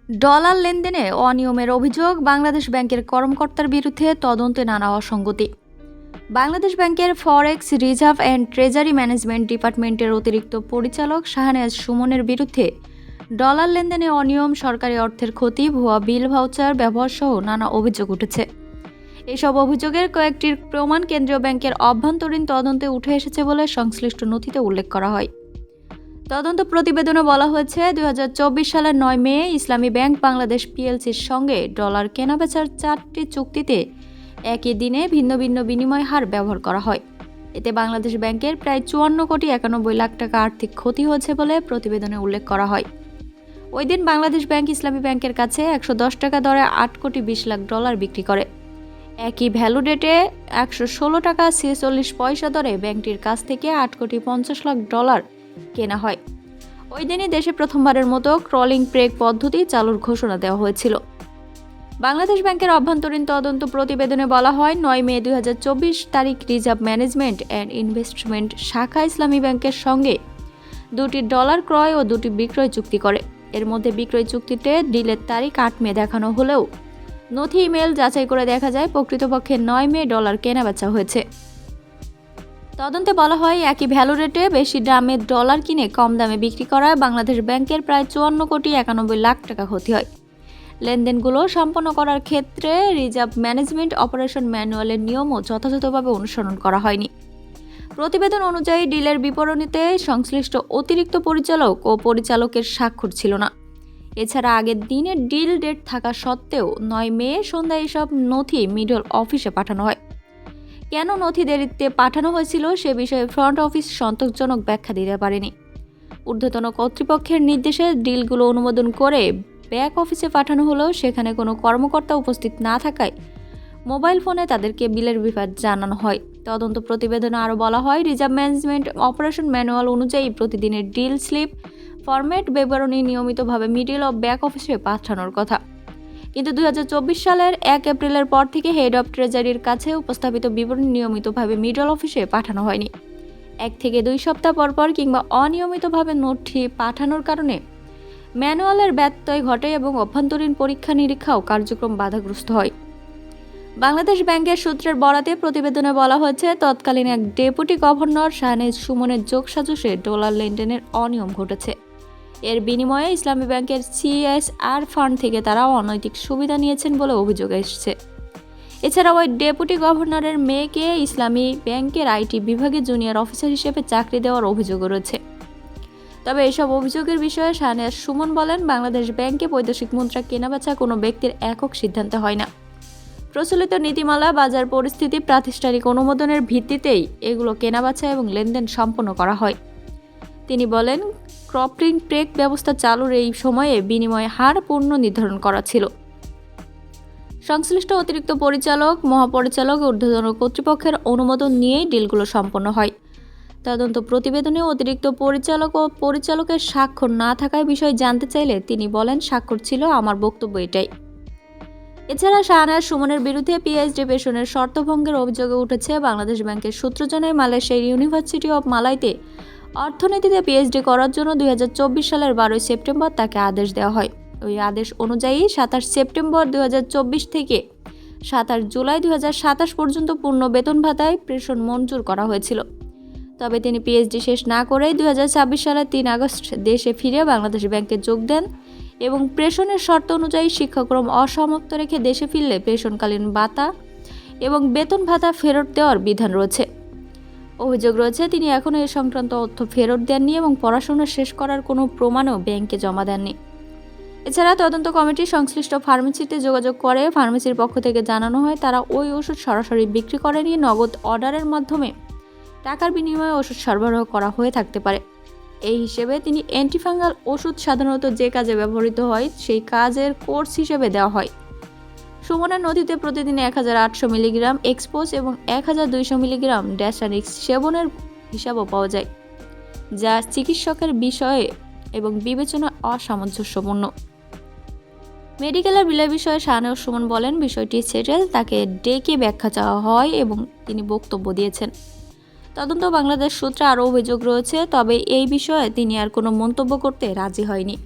Dollar লেনদেনে অনিয়মের অভিযোগ, বাংলাদেশ ব্যাংকের কর্মকর্তার বিরুদ্ধে তদন্তে নানা অসঙ্গতি। বাংলাদেশ ব্যাংকের ফরেক্স রিজার্ভ অ্যান্ড ট্রেজারি ম্যানেজমেন্ট ডিপার্টমেন্টের অতিরিক্ত পরিচালক শাহনেওয়াজ সুমনের বিরুদ্ধে ডলার লেনদেনে অনিয়ম, সরকারি অর্থের ক্ষতি, ভুয়া বিল ভাউচার ব্যবহার সহ নানা অভিযোগ উঠেছে। এসব অভিযোগের কয়েকটির প্রমাণ কেন্দ্রীয় ব্যাংকের অভ্যন্তরীণ তদন্তে উঠে এসেছে বলে সংশ্লিষ্ট নথিতে উল্লেখ করা হয়। তদন্ত প্রতিবেদনে বলা হয়েছে, 2024 সালের 9 মে ইসলামী ব্যাংক বাংলাদেশ পিএলসির সঙ্গে ডলার কেনাবেচার 4টি চুক্তিতে একই দিনে ভিন্ন ভিন্ন বিনিময় হার ব্যবহার করা হয়। এতে বাংলাদেশ ব্যাংকের প্রায় 54,91,00,000 টাকা আর্থিক ক্ষতি হয়েছে বলে প্রতিবেদনে উল্লেখ করা হয়। ওই দিন বাংলাদেশ ব্যাংক ইসলামী ব্যাংকের কাছে 110 টাকা দরে $8,20,00,000 বিক্রি করে। একই ভ্যালু ডেটে 116 টাকা 46 পয়সা দরে ব্যাংকটির কাছ থেকে $8,50,00,000 কেনা হয়। ওই দিনই দেশে প্রথমবারের মতো ক্রলিং ব্রেক পদ্ধতি চালুর ঘোষণা দেওয়া হয়েছিল। বাংলাদেশ ব্যাংকের অভ্যন্তরীণ তদন্ত প্রতিবেদনে বলা হয়, 9 মে 2024 তারিখ রিজার্ভ ম্যানেজমেন্ট অ্যান্ড ইনভেস্টমেন্ট শাখা ইসলামী ব্যাংকের সঙ্গে 2টি ডলার ক্রয় ও 2টি বিক্রয় চুক্তি করে। এর মধ্যে বিক্রয় চুক্তিতে ডিলের তারিখ 8 মে দেখানো হলেও নথি ইমেল যাচাই করে দেখা যায় প্রকৃতপক্ষে 9 মে ডলার কেনাবেচা হয়েছে। তদন্তে বলা হয়, একই ভ্যালু রেটে বেশি দামে ডলার কিনে কম দামে বিক্রি করায় বাংলাদেশ ব্যাংকের প্রায় 54,91,00,000 টাকা ক্ষতি হয়। লেনদেনগুলো সম্পন্ন করার ক্ষেত্রে রিজার্ভ ম্যানেজমেন্ট অপারেশন ম্যানুয়ালের নিয়মও যথাযথভাবে অনুসরণ করা হয়নি। প্রতিবেদন অনুযায়ী ডিলের বিবরণীতে সংশ্লিষ্ট অতিরিক্ত পরিচালক ও পরিচালকের স্বাক্ষর ছিল না। এছাড়া আগের দিনের ডিল ডেট থাকা সত্ত্বেও 9 মে সন্ধ্যায় এসব নথি মিডল অফিসে পাঠানো হয়। কেন নথি দেরিতে পাঠানো হয়েছিল সে বিষয়ে ফ্রন্ট অফিস সন্তোষজনক ব্যাখ্যা দিতে পারেনি। ঊর্ধ্বতন কর্তৃপক্ষের নির্দেশে ডিলগুলো অনুমোদন করে ব্যাক অফিসে পাঠানো হলেও সেখানে কোনো কর্মকর্তা উপস্থিত না থাকায় মোবাইল ফোনে তাদেরকে বিলের ব্যাপারে জানানো হয়। তদন্ত প্রতিবেদনে আরও বলা হয়, রিজার্ভ ম্যানেজমেন্ট অপারেশন ম্যানুয়াল অনুযায়ী প্রতিদিনের ডিল স্লিপ ফরম্যাট বিবরণী নিয়মিতভাবে মিডল ও ব্যাক অফিসে পাঠানোর কথা। কিন্তু 2024 সালের 1 এপ্রিলের পর থেকে হেড অফ ট্রেজারির কাছে উপস্থাপিত বিবরণী নিয়মিতভাবে মিডল অফিসে পাঠানো হয়নি। 1 থেকে 2 সপ্তাহ পরপর কিংবা অনিয়মিতভাবে নথি পাঠানোর কারণে ম্যানুয়ালের ব্যত্যয় ঘটে এবং অভ্যন্তরীণ পরীক্ষা নিরীক্ষাও কার্যক্রম বাধাগ্রস্ত হয়। বাংলাদেশ ব্যাংকের সূত্রের বরাতে প্রতিবেদনে বলা হয়েছে, তৎকালীন এক ডেপুটি গভর্নর শাহনেওয়াজ সুমনের যোগসাজশে ডলার লেনদেনের অনিয়ম ঘটেছে। এর বিনিময়ে ইসলামী ব্যাংকের সিএসআর ফান্ড থেকে তারা অনৈতিক সুবিধা নিয়েছেন বলে অভিযোগ এসেছে। এছাড়াও ওই ডেপুটি গভর্নরের মেয়েকে ইসলামী ব্যাংকের আইটি বিভাগে জুনিয়র অফিসার হিসেবে চাকরি দেওয়ার অভিযোগও রয়েছে। তবে এসব অভিযোগের বিষয়ে শাহনেওয়াজ সুমন বলেন, বাংলাদেশ ব্যাংকে বৈদেশিক মুদ্রা কেনাবেচা কোনো ব্যক্তির একক সিদ্ধান্তে হয় না। প্রচলিত নীতিমালা, বাজার পরিস্থিতি, প্রাতিষ্ঠানিক অনুমোদনের ভিত্তিতেই এগুলো কেনাবেচা এবং লেনদেন সম্পন্ন করা হয়। তিনি বলেন, ক্রলিং ব্রেক ব্যবস্থা চালুর এই সময়ে বিনিময় হার পূর্ণ নির্ধারণ করা ছিল। সংশ্লিষ্ট অতিরিক্ত পরিচালক, মহাপরিচালক ও ঊর্ধ্বতন কর্তৃপক্ষের অনুমোদন নিয়েই ডিলগুলো সম্পন্ন হয়। তদন্ত প্রতিবেদনে অতিরিক্ত পরিচালক ও পরিচালকের স্বাক্ষর না থাকার বিষয়ে জানতে চাইলে তিনি বলেন, স্বাক্ষর ছিল, আমার বক্তব্য এটাই। এছাড়া শাহনেওয়াজ সুমনের বিরুদ্ধে পিএইচডি পেশনের শর্তভঙ্গের অভিযোগে উঠেছে। বাংলাদেশ ব্যাংকের সূত্র জানায়, মালয়েশিয়ার ইউনিভার্সিটি অব মালাইতে অর্থনীতিতে পিএইচডি করার জন্য 2024 সালের 12 সেপ্টেম্বর তাকে আদেশ দেওয়া হয়। ওই আদেশ অনুযায়ী 27 সেপ্টেম্বর 2024 থেকে 27 জুলাই 2027 পর্যন্ত পূর্ণ বেতন ভাতায় প্রেষণ মঞ্জুর করা হয়েছিল। তবে তিনি পিএইচডি শেষ না করেই 2026 সালের 3 আগস্ট দেশে ফিরে বাংলাদেশ ব্যাংকে যোগ দেন এবং প্রেষণের শর্ত অনুযায়ী শিক্ষাক্রম অসমাপ্ত রেখে দেশে ফিরলে প্রেষণকালীন ভাতা এবং বেতন ভাতা ফেরত দেওয়ার বিধান রয়েছে। অভিযোগ রয়েছে, তিনি এখনও এ সংক্রান্ত অর্থ ফেরত দেননি এবং পড়াশোনা শেষ করার কোনো প্রমাণও ব্যাংকে জমা দেননি। এছাড়া তদন্ত কমিটি সংশ্লিষ্ট ফার্মেসিতে যোগাযোগ করে। ফার্মেসির পক্ষ থেকে জানানো হয়, তারা ওই ওষুধ সরাসরি বিক্রি করেনি, নগদ অর্ডারের মাধ্যমে টাকার বিনিময়ে ওষুধ সরবরাহ করা হয়ে থাকতে পারে। এই হিসেবে তিনি অ্যান্টিফাঙ্গাল ওষুধ সাধারণত যে কাজে ব্যবহৃত হয় সেই কাজের কোর্স হিসেবে দেওয়া হয়। সুমনের নথিতে প্রতিদিন 1800 মিলিগ্রাম এক্সপোজ এবং 1200 মিলিগ্রাম ড্যাসানিক্স সেবনের হিসাবও পাওয়া যায়, যা চিকিৎসকের বিষয়ে এবং বিবেচনা অসামঞ্জস্যপূর্ণ। মেডিকেলের বিলের বিষয়ে শাহনেওয়াজ সুমন বলেন, বিষয়টি সেটেল, তাকে ডেকে ব্যাখ্যা চাওয়া হয় এবং তিনি বক্তব্য দিয়েছেন। তদন্ত বাংলাদেশ সূত্রে আরও অভিযোগ রয়েছে, তবে এই বিষয়ে তিনি আর কোনো মন্তব্য করতে রাজি হয়নি।